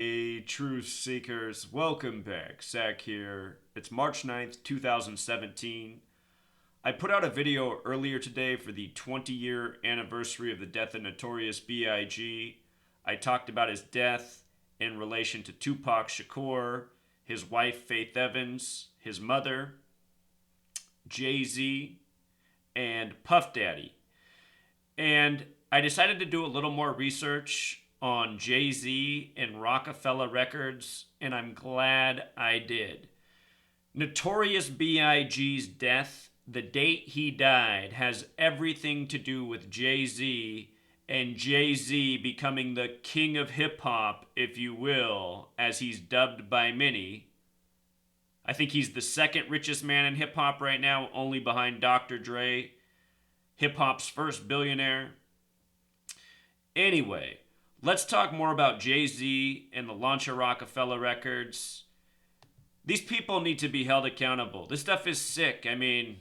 Hey, truth seekers, welcome back. Zach here. It's March 9th, 2017. I put out a video earlier today for the 20-year anniversary of the death of Notorious B.I.G. I talked about his death in relation to Tupac Shakur, his wife Faith Evans, his mother, Jay-Z, and Puff Daddy. And I decided to do a little more research on Jay-Z and Roc-A-Fella Records, and I'm glad I did. Notorious B.I.G's death, the date he died, has everything to do with Jay-Z and Jay-Z becoming the king of hip-hop, if you will, as he's dubbed by many. I think he's the second richest man in hip-hop right now, only behind Dr. Dre, hip-hop's first billionaire. Anyway, let's talk more about Jay-Z and the launch of Roc-A-Fella Records. These people need to be held accountable. This stuff is sick. I mean,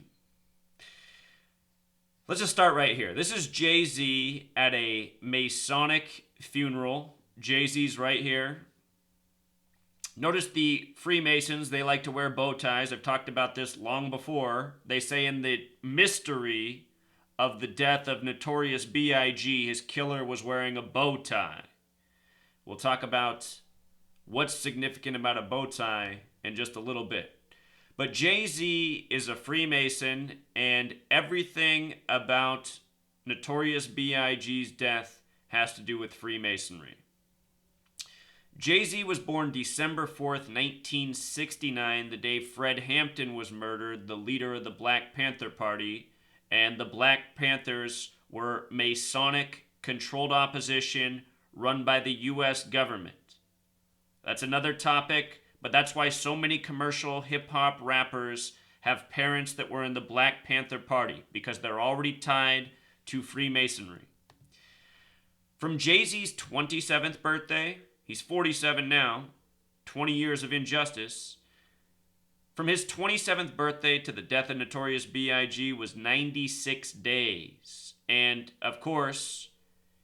let's just start right here. This is Jay-Z at a Masonic funeral. Jay-Z's right here. Notice the Freemasons, they like to wear bow ties. I've talked about this long before. They say in the mystery of the death of Notorious B.I.G, his killer was wearing a bow tie. We'll talk about what's significant about a bow tie in just a little bit. But Jay-Z is a Freemason, and everything about Notorious B.I.G's death has to do with Freemasonry. Jay-Z was born December 4th, 1969, the day Fred Hampton was murdered, the leader of the Black Panther Party. And the Black Panthers were Masonic controlled opposition run by the U.S. government. That's another topic, but that's why so many commercial hip-hop rappers have parents that were in the Black Panther Party, because they're already tied to Freemasonry. From Jay-Z's 27th birthday, he's 47 now, 20 years of injustice. From his 27th birthday to the death of Notorious B.I.G. was 96 days. And, of course,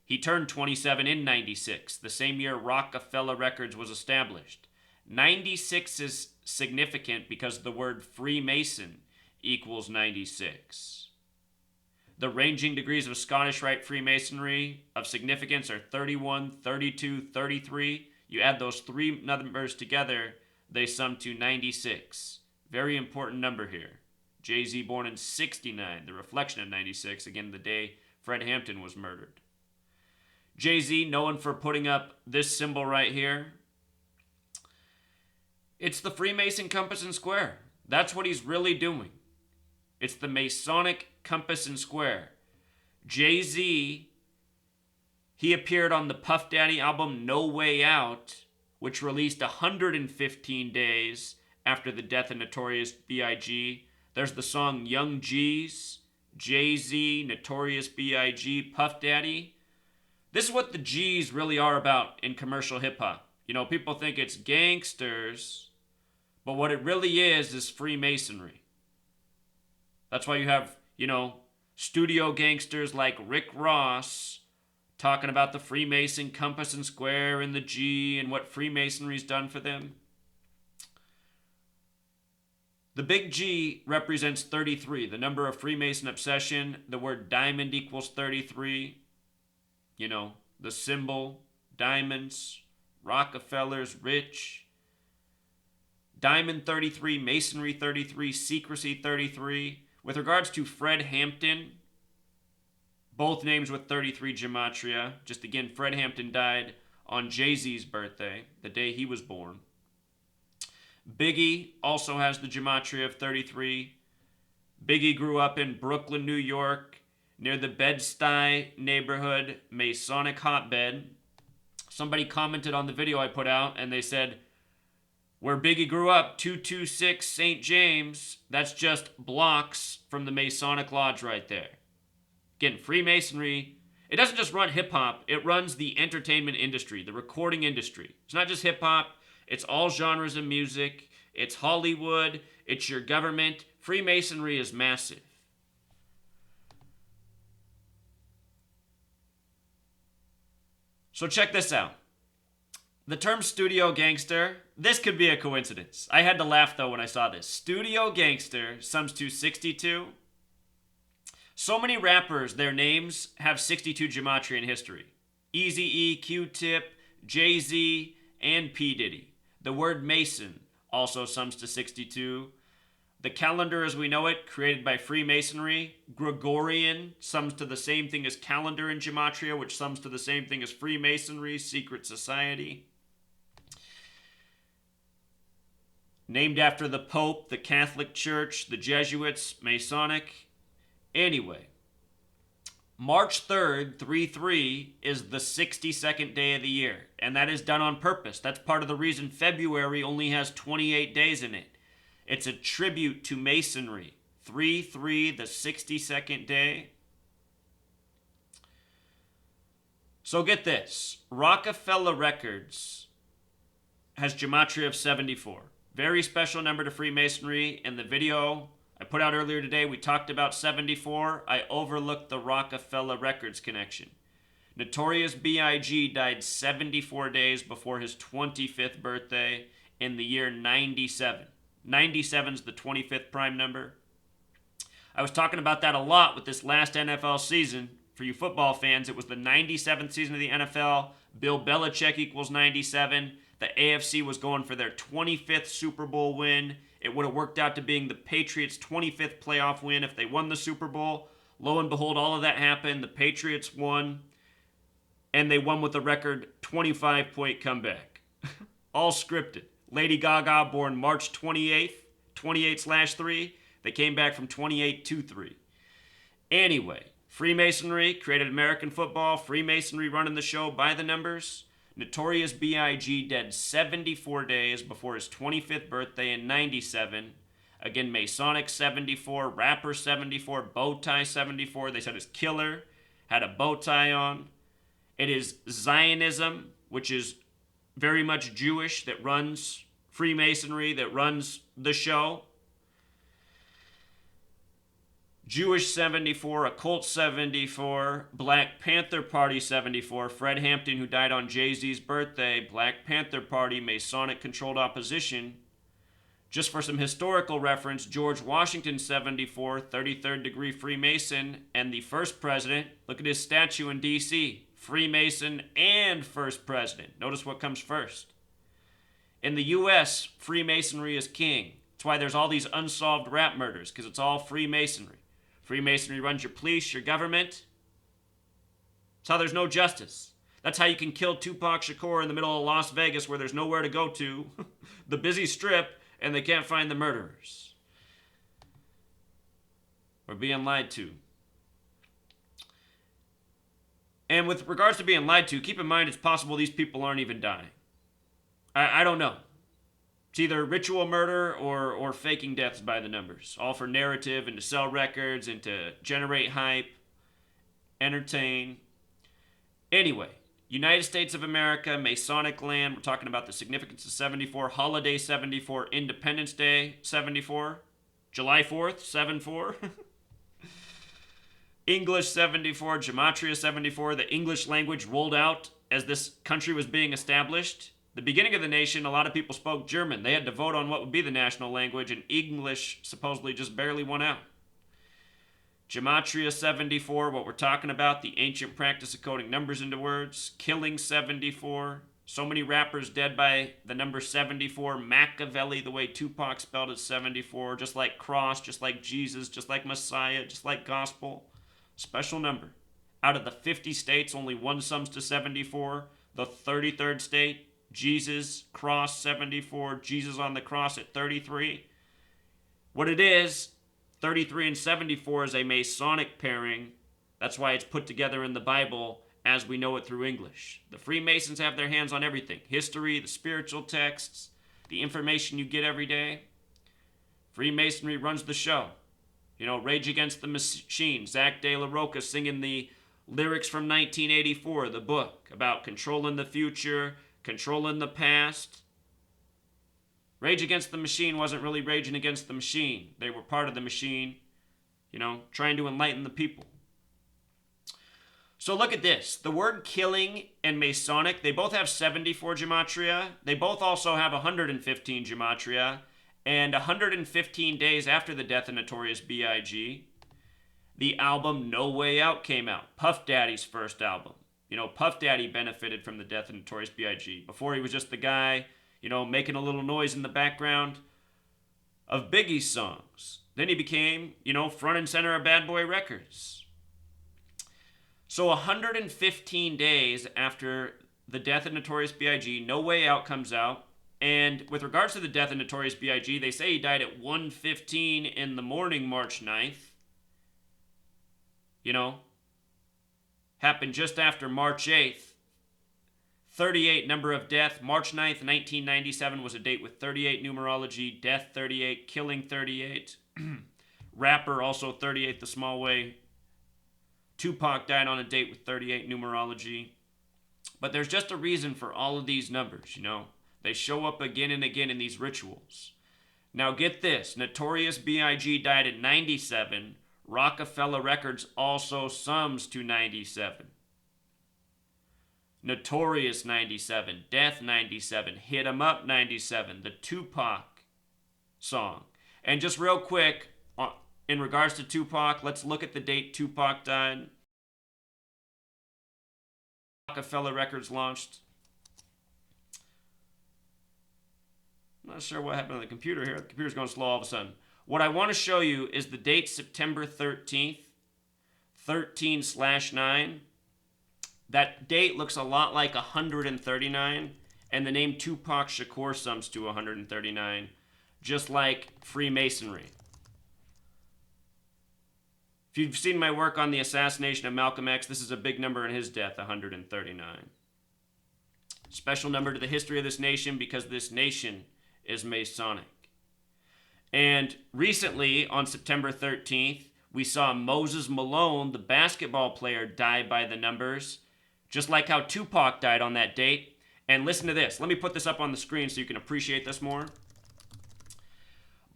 he turned 27 in 96, the same year Roc-A-Fella Records was established. 96 is significant because the word Freemason equals 96. The ranging degrees of Scottish Rite Freemasonry of significance are 31, 32, 33. You add those three numbers together, they sum to 96. Very important number here. Jay-Z born in 69, the reflection of 96, again the day Fred Hampton was murdered. Jay-Z, known for putting up this symbol right here. It's the Freemason compass and square. That's what he's really doing. It's the Masonic compass and square. Jay-Z, he appeared on the Puff Daddy album No Way Out, which released 115 days after the death of Notorious B.I.G. There's the song Young G's, Jay-Z, Notorious B.I.G., Puff Daddy. This is what the G's really are about in commercial hip-hop. You know, people think it's gangsters, but what it really is Freemasonry. That's why you have, studio gangsters like Rick Ross talking about the Freemason compass and square and the G and what Freemasonry's done for them. The big G represents 33, the number of Freemason obsession. The word diamond equals 33. The symbol, diamonds, Rockefellers, rich. Diamond 33, Masonry 33, secrecy 33. With regards to Fred Hampton, both names with 33 Gematria. Just again, Fred Hampton died on Jay-Z's birthday, the day he was born. Biggie also has the Gematria of 33. Biggie grew up in Brooklyn, New York, near the Bed-Stuy neighborhood, Masonic hotbed. Somebody commented on the video I put out, and they said, where Biggie grew up, 226 St. James, that's just blocks from the Masonic Lodge right there. Again, Freemasonry, it doesn't just run hip-hop, it runs the entertainment industry, the recording industry. It's not just hip-hop, it's all genres of music, it's Hollywood, it's your government. Freemasonry is massive. So check this out. The term studio gangster, this could be a coincidence. I had to laugh though when I saw this. Studio gangster sums to 62. So many rappers, their names have 62 Gematria in history. Eazy-E, Q-Tip, Jay-Z, and P. Diddy. The word Mason also sums to 62. The calendar as we know it, created by Freemasonry. Gregorian sums to the same thing as calendar in Gematria, which sums to the same thing as Freemasonry, secret society. Named after the Pope, the Catholic Church, the Jesuits, Masonic. Anyway, March 3rd, 3-3, is the 62nd day of the year, and that is done on purpose. That's part of the reason February only has 28 days in it. It's a tribute to Masonry. 3-3, the 62nd day. So get this. Roc-A-Fella Records has Gematria of 74. Very special number to Freemasonry. In the video I put out earlier today, we talked about 74. I overlooked the Roc-A-Fella Records connection. Notorious B.I.G. died 74 days before his 25th birthday in the year 97. 97 is the 25th prime number. I was talking about that a lot with this last NFL season. For you football fans, it was the 97th season of the NFL. Bill Belichick equals 97. The AFC was going for their 25th Super Bowl win. It would have worked out to being the Patriots' 25th playoff win if they won the Super Bowl. Lo and behold, all of that happened. The Patriots won, and they won with a record 25-point comeback. All scripted. Lady Gaga, born March 28th, 28/3. They came back from 28-3. Anyway, Freemasonry created American football. Freemasonry running the show by the numbers. Notorious B.I.G. dead 74 days before his 25th birthday in 97. Again, Masonic 74, rapper 74, bow tie 74. They said his killer had a bow tie on. It is Zionism, which is very much Jewish, that runs Freemasonry, that runs the show. Jewish 74, Occult 74, Black Panther Party 74, Fred Hampton, who died on Jay-Z's birthday, Black Panther Party, Masonic-controlled opposition. Just for some historical reference, George Washington 74, 33rd degree Freemason, and the first president, look at his statue in D.C., Freemason and first president. Notice what comes first. In the U.S., Freemasonry is king. That's why there's all these unsolved rap murders, because it's all Freemasonry. Freemasonry runs your police, your government. That's how there's no justice. That's how you can kill Tupac Shakur in the middle of Las Vegas where there's nowhere to go to, the busy strip, and they can't find the murderers. We're being lied to. And with regards to being lied to, keep in mind it's possible these people aren't even dying. I don't know. It's either ritual murder or faking deaths by the numbers. All for narrative and to sell records and to generate hype, entertain. Anyway, United States of America, Masonic land. We're talking about the significance of 74. Holiday 74. Independence Day 74. July 4th, 7-4. English 74. Gematria 74. The English language rolled out as this country was being established. The beginning of the nation, a lot of people spoke German. They had to vote on what would be the national language, and English supposedly just barely won out. Gematria 74, what we're talking about, the ancient practice of coding numbers into words. Killing 74. So many rappers dead by the number 74. Machiavelli, the way Tupac spelled it, 74. Just like cross, just like Jesus, just like Messiah, just like gospel. Special number. Out of the 50 states, only one sums to 74. The 33rd state, Jesus, cross 74, Jesus on the cross at 33. What it is, 33 and 74 is a Masonic pairing. That's why it's put together in the Bible as we know it through English. The Freemasons have their hands on everything. History, the spiritual texts, the information you get every day. Freemasonry runs the show. You know, Rage Against the Machine, Zach De La Rocha singing the lyrics from 1984, the book about controlling the future, controlling the past. Rage Against the Machine wasn't really raging against the machine. They were part of the machine, you know, trying to enlighten the people. So look at this. The word killing and Masonic, they both have 74 Gematria. They both also have 115 Gematria. And 115 days after the death of Notorious B.I.G., the album No Way Out came out. Puff Daddy's first album. You know, Puff Daddy benefited from the death of Notorious B.I.G. Before he was just the guy, you know, making a little noise in the background of Biggie's songs. Then he became, you know, front and center of Bad Boy Records. So 115 days after the death of Notorious B.I.G., No Way Out comes out. And with regards to the death of Notorious B.I.G., they say he died at 1:15 in the morning, March 9th. You know, happened just after March 8th. 38 number of death. March 9th, 1997 was a date with 38 numerology. Death 38, killing 38. Rapper also 38 the small way. Tupac died on a date with 38 numerology. But there's just a reason for all of these numbers, you know. They show up again and again in these rituals. Now get this. Notorious B.I.G. died at 97. Roc-A-Fella Records also sums to 97. Notorious 97. Death 97. Hit 'Em Up 97. The Tupac song. And just real quick, in regards to Tupac, let's look at the date Tupac died. Roc-A-Fella Records launched. I'm not sure what happened to the computer here. The computer's going slow all of a sudden. What I want to show you is the date September 13th, 13/9. That date looks a lot like 139, and the name Tupac Shakur sums to 139, just like Freemasonry. If you've seen my work on the assassination of Malcolm X, this is a big number in his death, 139. Special number to the history of this nation because this nation is Masonic. And recently, on September 13th, we saw Moses Malone, the basketball player, die by the numbers, just like how Tupac died on that date. And listen to this. Let me put this up on the screen so you can appreciate this more.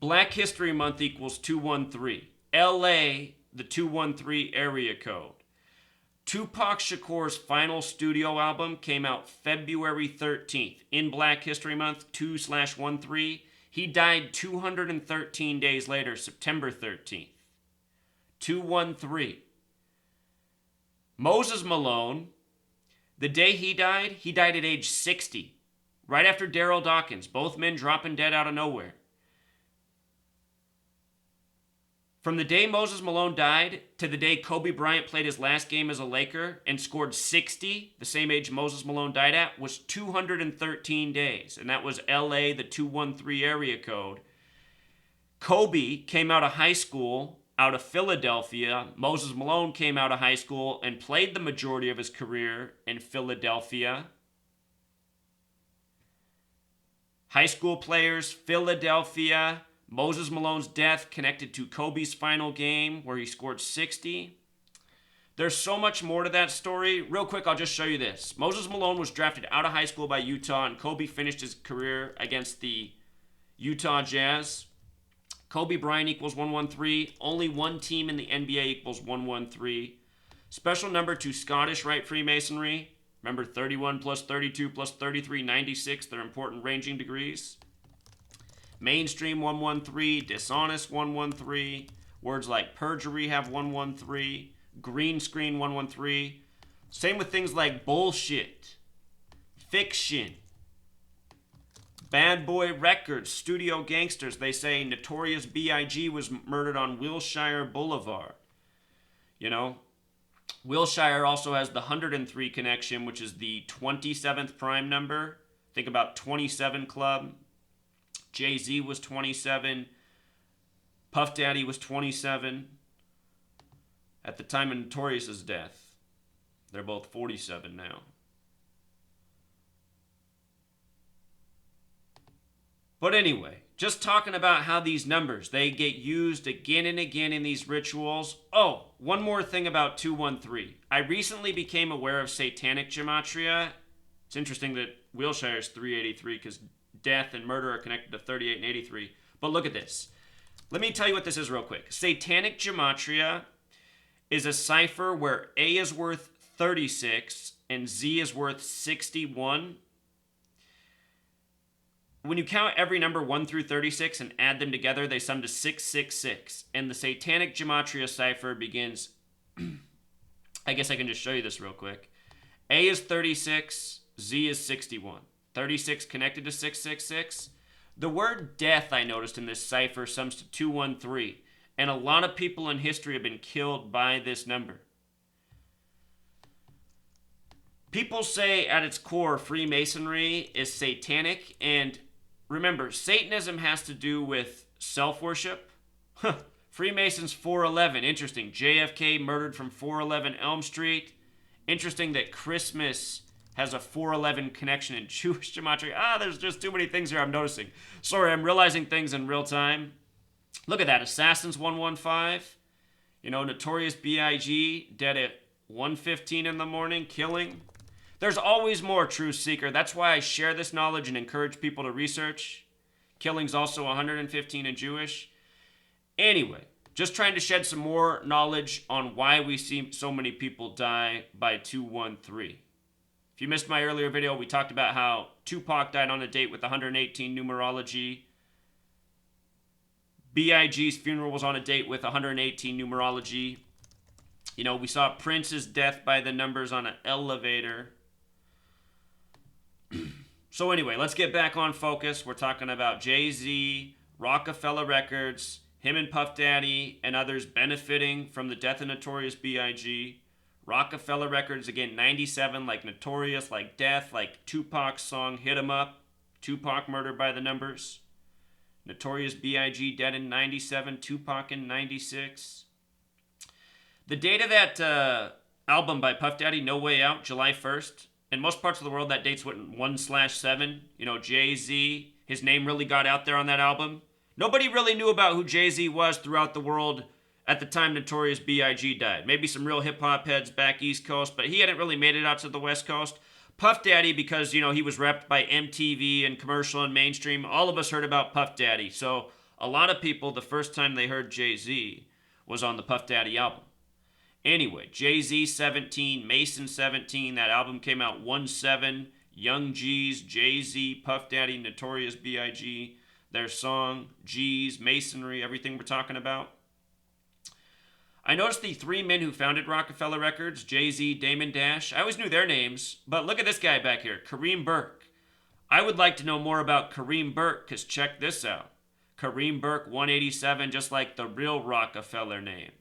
Black History Month equals 213. LA, the 213 area code. Tupac Shakur's final studio album came out February 13th. In Black History Month, 2/13. He died 213 days later, September 13th. 213. Moses Malone, the day he died at age 60. Right after Daryl Dawkins. Both men dropping dead out of nowhere. From the day Moses Malone died to the day Kobe Bryant played his last game as a Laker and scored 60, the same age Moses Malone died at, was 213 days. And that was LA, the 213 area code. Kobe came out of high school, out of Philadelphia. Moses Malone came out of high school and played the majority of his career in Philadelphia. High school players, Philadelphia. Moses Malone's death connected to Kobe's final game where he scored 60. There's so much more to that story. Real quick, I'll just show you this. Moses Malone was drafted out of high school by Utah, and Kobe finished his career against the Utah Jazz. Kobe Bryant equals 113. Only one team in the NBA equals 113. Special number to Scottish Rite Freemasonry. Remember 31 plus 32 plus 33, 96. They're important ranging degrees. Mainstream 113, dishonest 113, words like perjury have 113, green screen 113. Same with things like bullshit, fiction, Bad Boy Records, Studio Gangsters. They say Notorious B.I.G. was murdered on Wilshire Boulevard. You know, Wilshire also has the 103 connection, which is the 27th prime number. Think about 27 Club. Jay-Z was 27. Puff Daddy was 27. At the time of Notorious's death. They're both 47 now. But anyway, just talking about how these numbers, they get used again and again in these rituals. Oh, one more thing about 213. I recently became aware of satanic gematria. It's interesting that Wilshire is 383 because death and murder are connected to 38 and 83. But look at this. Let me tell you what this is real quick. Satanic gematria is a cipher where A is worth 36 and Z is worth 61. When you count every number 1 through 36 and add them together, they sum to 666. And the satanic Gematria cipher begins. I guess I can just show you this real quick. A is 36, Z is 61. 36 connected to 666. The word death, I noticed in this cipher, sums to 213. And a lot of people in history have been killed by this number. People say at its core, Freemasonry is satanic. And remember, Satanism has to do with self-worship. Freemasons 411, interesting. JFK murdered from 411 Elm Street. Interesting that Christmas has a 411 connection in Jewish gematria. There's just too many things here I'm noticing. Sorry, I'm realizing things in real time. Look at that, Assassins 115. Notorious B.I.G. dead at 1:15 in the morning, killing. There's always more, Truth Seeker. That's why I share this knowledge and encourage people to research. Killing's also 115 in Jewish. Anyway, just trying to shed some more knowledge on why we see so many people die by 213. If you missed my earlier video, we talked about how Tupac died on a date with 118 numerology. B.I.G's funeral was on a date with 118 numerology. We saw Prince's death by the numbers on an elevator. So anyway, let's get back on focus. We're talking about Jay-Z, Roc-A-Fella Records, him and Puff Daddy and others benefiting from the death of Notorious B.I.G. Roc-A-Fella Records, again, 97, like Notorious, like Death, like Tupac's song, Hit 'Em Up. Tupac murdered by the numbers. Notorious B.I.G. dead in 97, Tupac in 96. The date of that album by Puff Daddy, No Way Out, July 1st. In most parts of the world, that date's 1/7. Jay-Z, his name really got out there on that album. Nobody really knew about who Jay-Z was throughout the world at the time Notorious B.I.G. died. Maybe some real hip-hop heads back East Coast, but he hadn't really made it out to the West Coast. Puff Daddy, because, he was repped by MTV and commercial and mainstream, all of us heard about Puff Daddy. So a lot of people, the first time they heard Jay-Z was on the Puff Daddy album. Anyway, Jay-Z 17, Mason 17, that album came out 1/7. Young G's, Jay-Z, Puff Daddy, Notorious B.I.G., their song, G's, Masonry, everything we're talking about. I noticed the three men who founded Roc-A-Fella Records, Jay-Z, Damon Dash. I always knew their names, but look at this guy back here, Kareem Burke. I would like to know more about Kareem Burke, because check this out. Kareem Burke, 187, just like the real Rockefeller name.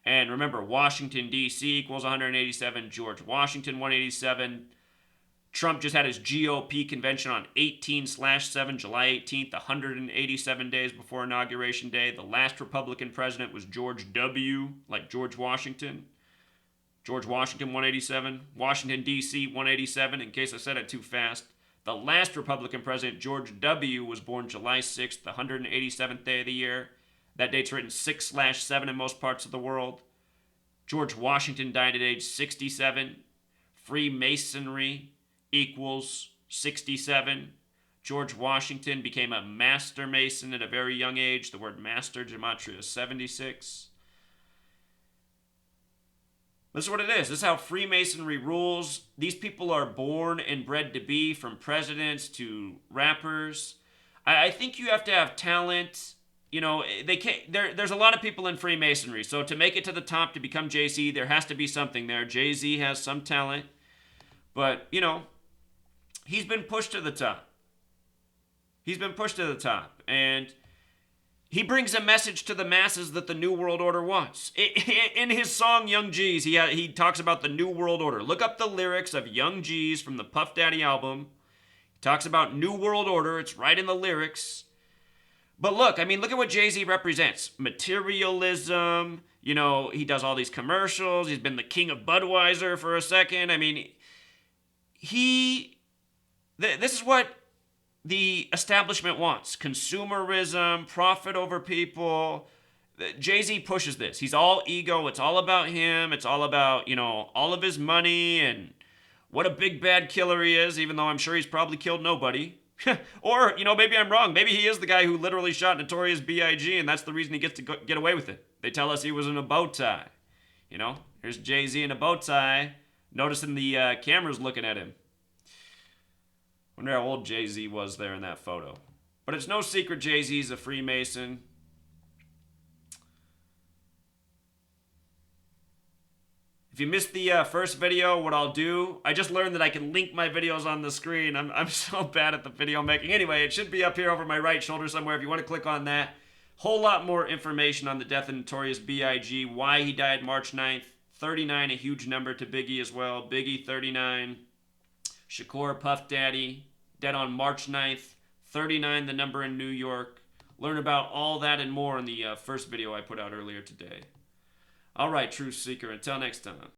And remember, Washington, D.C. equals 187, George Washington, 187. Trump just had his GOP convention on 18/7, July 18th, 187 days before Inauguration Day. The last Republican president was George W., like George Washington. George Washington, 187. Washington, D.C., 187, in case I said it too fast. The last Republican president, George W., was born July 6th, the 187th day of the year. That date's written 6/7 in most parts of the world. George Washington died at age 67. Freemasonry equals 67. George Washington became a master mason at a very young age. The word master, Gematria, is 76. This is what it is. This is how Freemasonry rules. These people are born and bred to be, from presidents to rappers. I think you have to have talent. They can't. There's a lot of people in Freemasonry. So to make it to the top, to become Jay-Z, there has to be something there. Jay-Z has some talent. But, he's been pushed to the top. He's been pushed to the top. And he brings a message to the masses that the New World Order wants. In his song, Young G's, he talks about the New World Order. Look up the lyrics of Young G's from the Puff Daddy album. He talks about New World Order. It's right in the lyrics. But look at what Jay-Z represents. Materialism. He does all these commercials. He's been the king of Budweiser for a second. This is what the establishment wants. Consumerism, profit over people. Jay-Z pushes this. He's all ego. It's all about him. It's all about, all of his money and what a big bad killer he is, even though I'm sure he's probably killed nobody. Or, maybe I'm wrong. Maybe he is the guy who literally shot Notorious B.I.G. and that's the reason he gets to get away with it. They tell us he was in a bow tie. Here's Jay-Z in a bow tie. Noticing the cameras looking at him. Wonder how old Jay-Z was there in that photo. But it's no secret Jay-Z's a Freemason. If you missed the first video, what I'll do, I just learned that I can link my videos on the screen. I'm so bad at the video making. Anyway, it should be up here over my right shoulder somewhere if you want to click on that. Whole lot more information on the death of Notorious B.I.G., why he died March 9th. 39, a huge number to Biggie as well. Biggie, 39. Shakur, Puff Daddy, dead on March 9th. 39, the number in New York. Learn about all that and more in the first video I put out earlier today. All right, Truth Seeker, until next time.